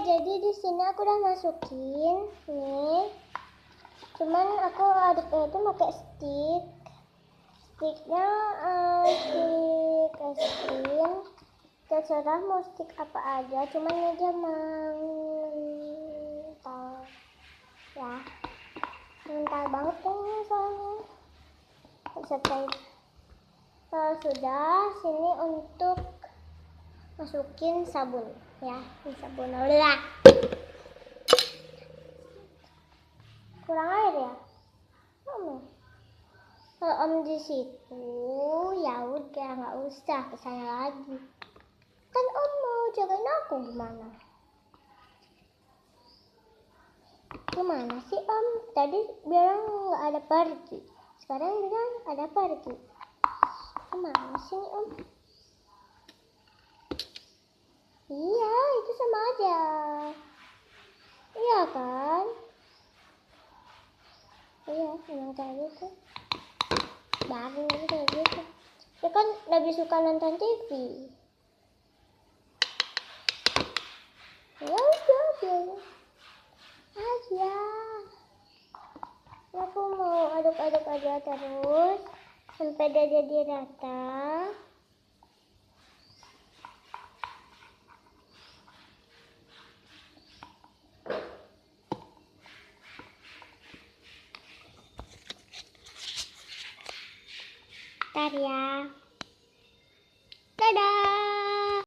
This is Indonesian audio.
jadi di sini aku udah masukin nih. Cuman aku aduknya itu pakai sticknya stick es krim. Terserah mau stick apa aja, cuman ini dia mental ya, mental banget ini soalnya. Selesai. Sudah, sini untuk masukin sabun ya, ini sabun udah. Kurang air ya? Kalau di situ ya udah nggak usah ke sana lagi. Kan Om mau jagain aku gimana? Gimana sih Om? Tadi bilang nggak ada pergi, sekarang bilang ada pergi. Gimana sih Om? Iya, itu sama aja. Iya kan? Iya, memang kayak gitu. Baru kayak gitu. Ya kan lebih suka nonton TV. Ya udah, biarin aja. Aku mau aduk-aduk aja terus sampai dia jadi rata. Bentar ya.